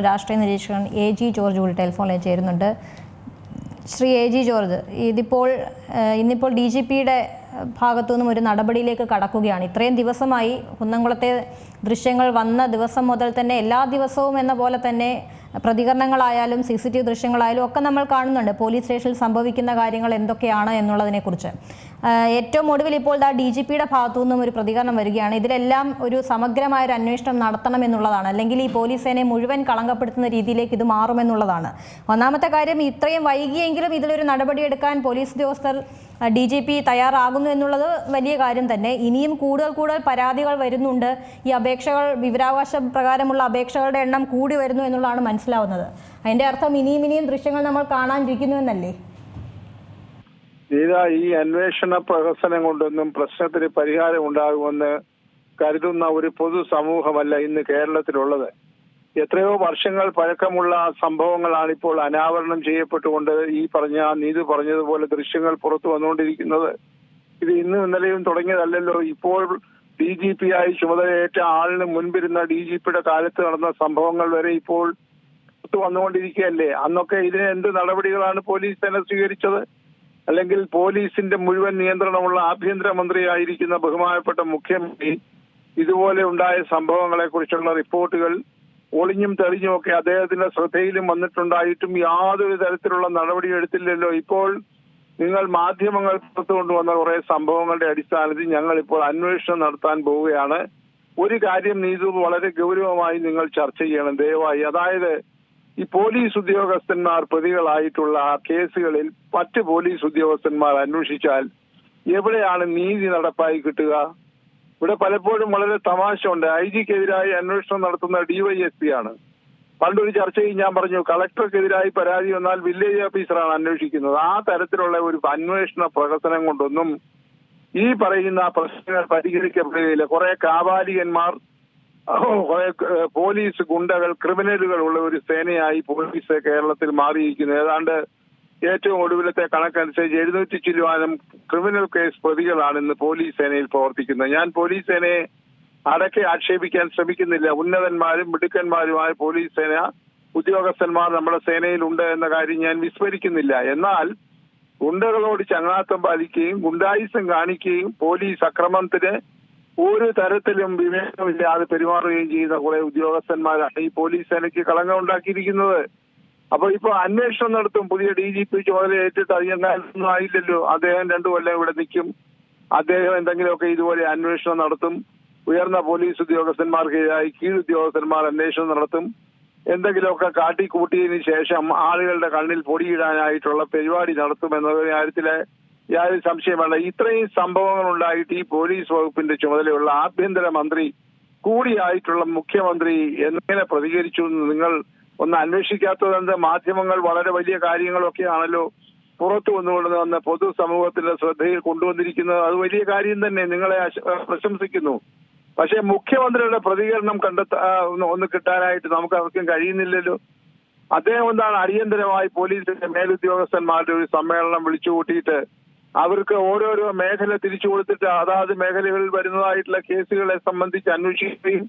രാഷ്ട്രീയ നിരീക്ഷകൻ എ.ജി. ജോർജ് കൂടി ടെലിഫോണിൽ ചേരുന്നുണ്ട്. ശ്രീ എ.ജി. ജോർജ്, ഇന്നിപ്പോൾ DGPയുടെ ഭാഗത്തു നിന്നും ഒരു നടപടിയിലേക്ക് കടക്കുകയാണ്. ഇത്രയും ദിവസമായി കുന്നംകുളത്തെ ദൃശ്യങ്ങൾ വന്ന ദിവസം മുതൽ തന്നെ എല്ലാ ദിവസവും എന്ന പോലെ തന്നെ പ്രതികരണങ്ങളായാലും CCTV ദൃശ്യങ്ങളായാലും ഒക്കെ നമ്മൾ കാണുന്നുണ്ട് പോലീസ് സ്റ്റേഷനിൽ സംഭവിക്കുന്ന കാര്യങ്ങൾ എന്തൊക്കെയാണ് എന്നുള്ളതിനെക്കുറിച്ച്. ഏറ്റവും ഒടുവിൽ ഇപ്പോൾ DGPയുടെ ഭാഗത്തു നിന്നും ഒരു പ്രതികരണം വരികയാണ്. ഇതിലെല്ലാം ഒരു സമഗ്രമായ ഒരു അന്വേഷണം നടത്തണം എന്നുള്ളതാണ്, അല്ലെങ്കിൽ ഈ പോലീസ് സേനയെ മുഴുവൻ കളങ്കപ്പെടുത്തുന്ന രീതിയിലേക്ക് ഇത് മാറുമെന്നുള്ളതാണ്. ഒന്നാമത്തെ കാര്യം, ഇത്രയും വൈകിയെങ്കിലും ഇതിലൊരു നടപടിയെടുക്കാൻ പോലീസ് ഉദ്യോഗസ്ഥർ DGP തയ്യാറാകുന്നു എന്നുള്ളത് വലിയ കാര്യം തന്നെ. ഇനിയും കൂടുതൽ പരാതികൾ വരുന്നുണ്ട്. ഈ അപേക്ഷകൾ, വിവരാവകാശ പ്രകാരമുള്ള അപേക്ഷകളുടെ എണ്ണം കൂടി വരുന്നു എന്നുള്ളതാണ് മനസ്സിലാവുന്നത്. അതിന്റെ അർത്ഥം ഇനിയും ദൃശ്യങ്ങൾ നമ്മൾ കാണാനിരിക്കുന്നു എന്നല്ലേ? ഈ അന്വേഷണ പ്രഹസനം കൊണ്ടൊന്നും പ്രശ്നത്തിന് പരിഹാരം ഉണ്ടാകുമെന്ന് കരുതുന്ന ഒരു പൊതുസമൂഹമല്ല ഇന്ന് കേരളത്തിലുള്ളത്. എത്രയോ വർഷങ്ങൾ പഴക്കമുള്ള സംഭവങ്ങളാണ് ഇപ്പോൾ അനാവരണം ചെയ്യപ്പെട്ടുകൊണ്ട് നീതു പറഞ്ഞതുപോലെ ദൃശ്യങ്ങൾ പുറത്തു വന്നുകൊണ്ടിരിക്കുന്നത്. ഇത് ഇന്നും ഇന്നലെയും തുടങ്ങിയതല്ലല്ലോ. ഇപ്പോൾ DGP ആയി ചുമതലയേറ്റ ആളിന് മുൻപിരുന്ന DGPയുടെ കാലത്ത് നടന്ന സംഭവങ്ങൾ വരെ ഇപ്പോൾ പുറത്തു വന്നുകൊണ്ടിരിക്കുകയല്ലേ. അന്നൊക്കെ ഇതിന് എന്ത് നടപടികളാണ് പോലീസ് സേന സ്വീകരിച്ചത്? അല്ലെങ്കിൽ പോലീസിന്റെ മുഴുവൻ നിയന്ത്രണമുള്ള ആഭ്യന്തരമന്ത്രിയായിരിക്കുന്ന ബഹുമാനപ്പെട്ട മുഖ്യമന്ത്രി ഇതുപോലെ ഉണ്ടായ സംഭവങ്ങളെ കുറിച്ചുള്ള റിപ്പോർട്ടുകൾ ഒളിഞ്ഞും തെളിഞ്ഞും ഒക്കെ അദ്ദേഹത്തിന്റെ ശ്രദ്ധയിലും വന്നിട്ടുണ്ടായിട്ടും യാതൊരു തരത്തിലുള്ള നടപടി എടുത്തില്ലല്ലോ. ഇപ്പോൾ നിങ്ങൾ മാധ്യമങ്ങൾ പുറത്തു കൊണ്ടുവന്ന കുറെ സംഭവങ്ങളുടെ അടിസ്ഥാനത്തിൽ ഞങ്ങൾ ഇപ്പോൾ അന്വേഷണം നടത്താൻ പോവുകയാണ്. ഒരു കാര്യം നീതു വളരെ ഗൗരവമായി നിങ്ങൾ ചർച്ച ചെയ്യണം ദയവായി. അതായത്, ഈ പോലീസ് ഉദ്യോഗസ്ഥന്മാർ പ്രതികളായിട്ടുള്ള കേസുകളിൽ മറ്റ് പോലീസ് ഉദ്യോഗസ്ഥന്മാർ അന്വേഷിച്ചാൽ എവിടെയാണ് നീതി നടപ്പായി കിട്ടുക? ഇവിടെ പലപ്പോഴും വളരെ തമാശ ഉണ്ട്. IG-ക്കെതിരായി അന്വേഷണം നടത്തുന്ന DYSP ആണ്. പണ്ടൊരു ചർച്ചയിൽ ഞാൻ പറഞ്ഞു, കളക്ടർക്കെതിരായി പരാതി വന്നാൽ വില്ലേജ് ഓഫീസറാണ് അന്വേഷിക്കുന്നത്. ആ തരത്തിലുള്ള ഒരു അന്വേഷണ പ്രഹസനം കൊണ്ടൊന്നും ഈ പറയുന്ന പ്രശ്നങ്ങൾ പരിഹരിക്കപ്പെടുകയില്ല. കുറെ കാപാലികന്മാർ, കുറെ പോലീസ് ഗുണ്ടകൾ, ക്രിമിനലുകൾ ഉള്ള ഒരു സേനയായി പോലീസ് കേരളത്തിൽ മാറിയിരിക്കുന്നു. ഏതാണ്ട് ഏറ്റവും ഒടുവിലത്തെ കണക്കനുസരിച്ച് 700 ചില്ലുവാനും ക്രിമിനൽ കേസ് പ്രതികളാണ് ഇന്ന് പോലീസ് സേനയിൽ പ്രവർത്തിക്കുന്നത്. ഞാൻ പോലീസ് സേനയെ അടക്കെ ആക്ഷേപിക്കാൻ ശ്രമിക്കുന്നില്ല. ഉന്നതന്മാരും മിടുക്കന്മാരുമായ പോലീസ് സേന ഉദ്യോഗസ്ഥന്മാർ നമ്മുടെ സേനയിലുണ്ട് എന്ന കാര്യം ഞാൻ വിസ്മരിക്കുന്നില്ല. എന്നാൽ ഗുണ്ടകളോട് ചങ്ങാത്തം പാലിക്കുകയും ഗുണ്ടായിസം കാണിക്കുകയും പോലീസ് അക്രമത്തിന് ഒരു തരത്തിലും വിവേകമില്ലാതെ പെരുമാറുകയും ചെയ്യുന്ന കുറെ ഉദ്യോഗസ്ഥന്മാരാണ് ഈ പോലീസ് സേനയ്ക്ക് കളങ്കം ഉണ്ടാക്കിയിരിക്കുന്നത്. അപ്പൊ ഇപ്പൊ അന്വേഷണം നടത്തും. പുതിയ DGP ചുമതല ഏറ്റിട്ട് അധികം ആയില്ലല്ലോ. അദ്ദേഹം 2 കൊല്ലം ഇവിടെ നിൽക്കും. അദ്ദേഹം എന്തെങ്കിലുമൊക്കെ ഇതുപോലെ അന്വേഷണം നടത്തും. ഉയർന്ന പോലീസ് ഉദ്യോഗസ്ഥന്മാർക്കെതിരായി കീഴുദ്യോഗസ്ഥന്മാർ അന്വേഷണം നടത്തും. എന്തെങ്കിലുമൊക്കെ കാട്ടിക്കൂട്ടിയതിനു ശേഷം ആളുകളുടെ കണ്ണിൽ പൊടിയിടാനായിട്ടുള്ള പരിപാടി നടത്തുമെന്ന കാര്യത്തില് യാതൊരു സംശയമല്ല. ഇത്രയും സംഭവങ്ങൾ ഉണ്ടായിട്ട് ഈ പോലീസ് വകുപ്പിന്റെ ചുമതലയുള്ള ആഭ്യന്തരമന്ത്രി കൂടിയായിട്ടുള്ള മുഖ്യമന്ത്രി എങ്ങനെ പ്രതികരിച്ചു എന്ന് നിങ്ങൾ ഒന്ന് അന്വേഷിക്കാത്തതെന്ത്? മാധ്യമങ്ങൾ വളരെ വലിയ കാര്യങ്ങളൊക്കെ ആണല്ലോ പുറത്തു വന്നുകൊണ്ടുവന്ന് പൊതുസമൂഹത്തിന്റെ ശ്രദ്ധയിൽ കൊണ്ടുവന്നിരിക്കുന്നത്. അത് വലിയ കാര്യം തന്നെ, നിങ്ങളെ പ്രശംസിക്കുന്നു. പക്ഷെ മുഖ്യമന്ത്രിയുടെ പ്രതികരണം ഒന്ന് കിട്ടാനായിട്ട് നമുക്ക് ആർക്കും കഴിയുന്നില്ലല്ലോ. അദ്ദേഹം എന്താണ് അടിയന്തരമായി പോലീസിന്റെ മേലുദ്യോഗസ്ഥന്മാരുടെ ഒരു സമ്മേളനം വിളിച്ചുകൂട്ടിയിട്ട് അവർക്ക് ഓരോരോ മേഖല തിരിച്ചു കൊടുത്തിട്ട് അതാത് മേഖലകളിൽ വരുന്നതായിട്ടുള്ള കേസുകളെ സംബന്ധിച്ച് അന്വേഷിക്കുകയും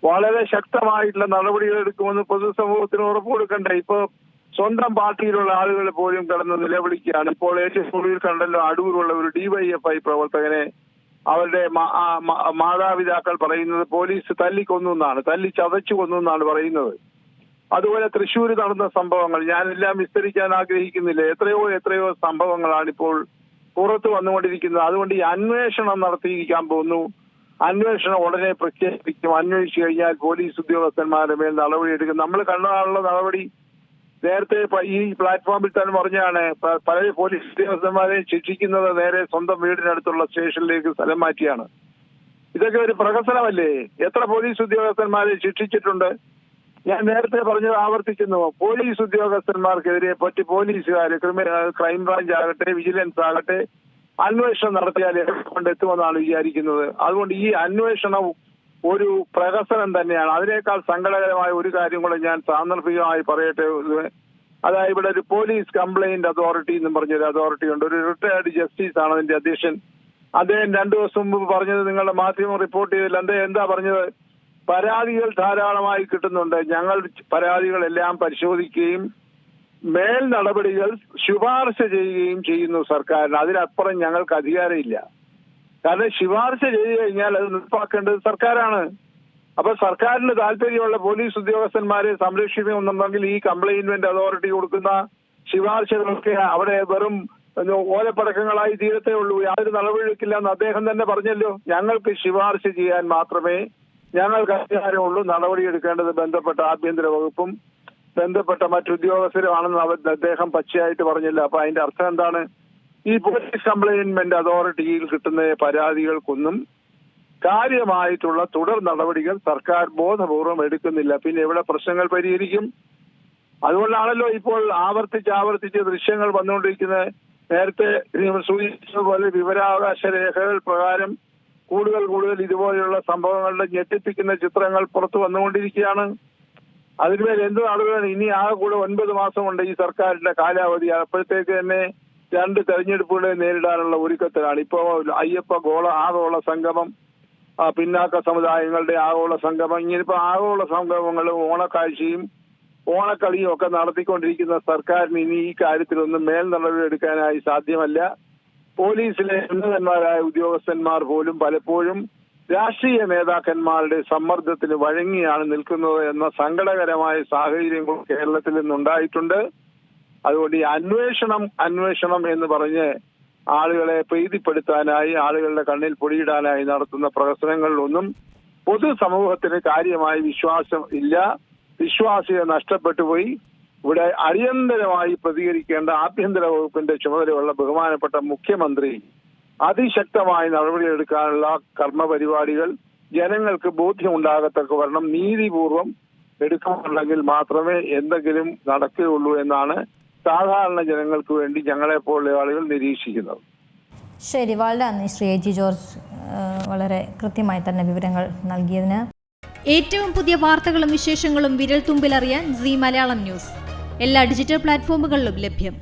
വളരെ ശക്തമായിട്ടുള്ള നടപടികൾ എടുക്കുമെന്ന് പൊതുസമൂഹത്തിന് ഉറപ്പ് കൊടുക്കണ്ടേ? ഇപ്പൊ സ്വന്തം പാർട്ടിയിലുള്ള ആളുകൾ പോലും കിടന്ന് നിലവിളിക്കുകയാണ്. ഇപ്പോൾ ഏറ്റവും കൂടുതൽ കണ്ടല്ലോ, അടൂരുള്ള ഒരു DYFI പ്രവർത്തകനെ അവരുടെ മാതാപിതാക്കൾ പറയുന്നത് പോലീസ് തല്ലിക്കൊന്നു എന്നാണ്, തല്ലി ചതച്ചു കൊന്നു എന്നാണ് പറയുന്നത്. അതുപോലെ തൃശ്ശൂർ നടന്ന സംഭവങ്ങൾ ഞാനെല്ലാം വിസ്തരിക്കാൻ ആഗ്രഹിക്കുന്നില്ല. എത്രയോ സംഭവങ്ങളാണ് ഇപ്പോൾ പുറത്തു വന്നുകൊണ്ടിരിക്കുന്നത്. അതുകൊണ്ട് ഈ അന്വേഷണം നടത്തിയിരിക്കാൻ പോകുന്നു. അന്വേഷണം ഉടനെ പ്രഖ്യാപിക്കും. അന്വേഷിച്ചു കഴിഞ്ഞാൽ പോലീസ് ഉദ്യോഗസ്ഥന്മാരുടെ മേൽ നടപടിയെടുക്കും. നമ്മൾ കണ്ടതാണുള്ള നടപടി. നേരത്തെ ഈ പ്ലാറ്റ്ഫോമിൽ തന്നെ പറഞ്ഞാണ്, പല പോലീസ് ഉദ്യോഗസ്ഥന്മാരെ ശിക്ഷിക്കുന്നത് നേരെ സ്വന്തം വീടിനടുത്തുള്ള സ്റ്റേഷനിലേക്ക് സ്ഥലം മാറ്റിയാണ്. ഇതൊക്കെ ഒരു പ്രഹസനമല്ലേ? എത്ര പോലീസ് ഉദ്യോഗസ്ഥന്മാരെ ശിക്ഷിച്ചിട്ടുണ്ട്? ഞാൻ നേരത്തെ പറഞ്ഞത് ആവർത്തിക്കുന്നു. പോലീസ് ഉദ്യോഗസ്ഥന്മാർക്കെതിരെ പോലീസുകാര്, ക്രൈംബ്രാഞ്ച് ആകട്ടെ, വിജിലൻസ് ആകട്ടെ, അന്വേഷണം നടത്തിയാൽ കൊണ്ടെത്തുമെന്നാണ് വിചാരിക്കുന്നത്. അതുകൊണ്ട് ഈ അന്വേഷണം ഒരു പ്രഹസനം തന്നെയാണ്. അതിനേക്കാൾ സങ്കടകരമായ ഒരു കാര്യം കൂടെ ഞാൻ സാന്ദർഭികമായി പറയട്ടെ. അതായത്, ഇവിടെ ഒരു പോലീസ് കംപ്ലൈന്റ് അതോറിറ്റി എന്നും പറഞ്ഞൊരു അതോറിറ്റി ഉണ്ട്. ഒരു റിട്ടയർഡ് ജസ്റ്റിസ് ആണ് അതിന്റെ അധ്യക്ഷൻ. അദ്ദേഹം 2 ദിവസം മുമ്പ് പറഞ്ഞത് നിങ്ങളുടെ മാധ്യമം റിപ്പോർട്ട് ചെയ്തില്ല. എന്താ പറഞ്ഞത്? പരാതികൾ ധാരാളമായി കിട്ടുന്നുണ്ട്. ഞങ്ങൾ പരാതികളെല്ലാം പരിശോധിക്കുകയും മേൽ നടപടികൾ ശുപാർശ ചെയ്യുകയും ചെയ്യുന്നു സർക്കാരിന്. അതിനപ്പുറം ഞങ്ങൾക്ക് അധികാരമില്ല. കാരണം ശുപാർശ ചെയ്തു കഴിഞ്ഞാൽ അത് നടപ്പാക്കേണ്ടത് സർക്കാരാണ്. അപ്പൊ സർക്കാരിന് താല്പര്യമുള്ള പോലീസ് ഉദ്യോഗസ്ഥന്മാരെ സംരക്ഷിക്കണമെന്നുണ്ടെങ്കിൽ ഈ കംപ്ലൈൻമെന്റ് അതോറിറ്റി കൊടുക്കുന്ന ശുപാർശകളൊക്കെ അവിടെ വെറും ഓലപ്പടക്കങ്ങളായി തീരത്തേ ഉള്ളൂ. യാതൊരു നടപടിയെടുക്കില്ല എന്ന് അദ്ദേഹം തന്നെ പറഞ്ഞല്ലോ. ഞങ്ങൾക്ക് ശുപാർശ ചെയ്യാൻ മാത്രമേ ഞങ്ങൾക്ക് അധികാരമുള്ളൂ. നടപടിയെടുക്കേണ്ടത് ബന്ധപ്പെട്ട ആഭ്യന്തര വകുപ്പും ബന്ധപ്പെട്ട മറ്റുദ്യോഗസ്ഥരുമാണെന്ന് അദ്ദേഹം പച്ചയായിട്ട് പറഞ്ഞില്ല. അപ്പൊ അതിന്റെ അർത്ഥം എന്താണ്? ഈ പോലീസ് കംപ്ലൈൻമെന്റ് അതോറിറ്റിയിൽ കിട്ടുന്ന പരാതികൾക്കൊന്നും കാര്യമായിട്ടുള്ള തുടർ നടപടികൾ സർക്കാർ ബോധപൂർവം എടുക്കുന്നില്ല. പിന്നെ എവിടെ പ്രശ്നങ്ങൾ പരിഹരിക്കും? അതുകൊണ്ടാണല്ലോ ഇപ്പോൾ ആവർത്തിച്ച് ദൃശ്യങ്ങൾ വന്നുകൊണ്ടിരിക്കുന്നത്. നേരത്തെ സൂചിപ്പിച്ചതുപോലെ വിവരാവകാശ രേഖകൾ പ്രകാരം കൂടുതൽ ഇതുപോലെയുള്ള സംഭവങ്ങളുടെ ഞെട്ടിപ്പിക്കുന്ന ചിത്രങ്ങൾ പുറത്തു വന്നുകൊണ്ടിരിക്കുകയാണ്. അതിന്മേൽ എന്ത് നടപടിയാണ്? ഇനി ആകെ കൂടെ 9 മാസമുണ്ട് ഈ സർക്കാരിന്റെ കാലാവധി. അപ്പോഴത്തേക്ക് തന്നെ 2 തെരഞ്ഞെടുപ്പുകളെ നേരിടാനുള്ള ഒരുക്കത്തിലാണ്. ഇപ്പോ അയ്യപ്പ ആഗോള സംഗമം, പിന്നാക്ക സമുദായങ്ങളുടെ ആഗോള സംഗമം, ഇങ്ങനിപ്പോ ആഗോള സംഗമങ്ങളും ഓണക്കാഴ്ചയും ഓണക്കളിയും ഒക്കെ നടത്തിക്കൊണ്ടിരിക്കുന്ന സർക്കാരിന് ഇനി ഈ കാര്യത്തിലൊന്നും മേൽ നടപടി എടുക്കാനായി സാധ്യമല്ല. പോലീസിലെ ഉന്നതന്മാരായ ഉദ്യോഗസ്ഥന്മാർ പോലും പലപ്പോഴും രാഷ്ട്രീയ നേതാക്കന്മാരുടെ സമ്മർദ്ദത്തിന് വഴങ്ങിയാണ് നിൽക്കുന്നത് എന്ന സങ്കടകരമായ സാഹചര്യങ്ങൾ കേരളത്തിൽ നിന്നുണ്ടായിട്ടുണ്ട്. അതുകൊണ്ട് ഈ അന്വേഷണം എന്ന് പറഞ്ഞ് ആളുകളെ പ്രീതിപ്പെടുത്താനായി, ആളുകളുടെ കണ്ണിൽ പൊടിയിടാനായി നടത്തുന്ന പ്രവർത്തനങ്ങളിലൊന്നും പൊതുസമൂഹത്തിന് കാര്യമായ വിശ്വാസം ഇല്ല. വിശ്വാസ്യത നഷ്ടപ്പെട്ടു പോയി. ഇവിടെ അടിയന്തരമായി പ്രതികരിക്കേണ്ട ആഭ്യന്തര വകുപ്പിന്റെ ചുമതലയുള്ള ബഹുമാനപ്പെട്ട മുഖ്യമന്ത്രി അതിശക്തമായി നടപടിയെടുക്കാനുള്ള കർമ്മപരിപാടികൾ ജനങ്ങൾക്ക് ബോധ്യമുണ്ടാകത്തക്ക വണ്ണം നീതിപൂർവം എടുക്കുന്നുണ്ടെങ്കിൽ മാത്രമേ എന്തെങ്കിലും നടക്കുകയുള്ളൂ എന്നാണ് സാധാരണ ജനങ്ങൾക്ക് വേണ്ടി ഞങ്ങളെപ്പോലുള്ള ആളുകൾ നിരീക്ഷിക്കുന്നത്. ശരി, വളരെ നന്ദി ശ്രീ എ ജി ജോർജ്, വളരെ കൃത്യമായി തന്നെ വിവരങ്ങൾ നൽകിയതിന്. ഏറ്റവും പുതിയ വാർത്തകളും വിശേഷങ്ങളും വിരൽ തുമ്പിലറിയാൻ സീ മലയാളം ന്യൂസ് എല്ലാ ഡിജിറ്റൽ പ്ലാറ്റ്ഫോമുകളിലും ലഭ്യം.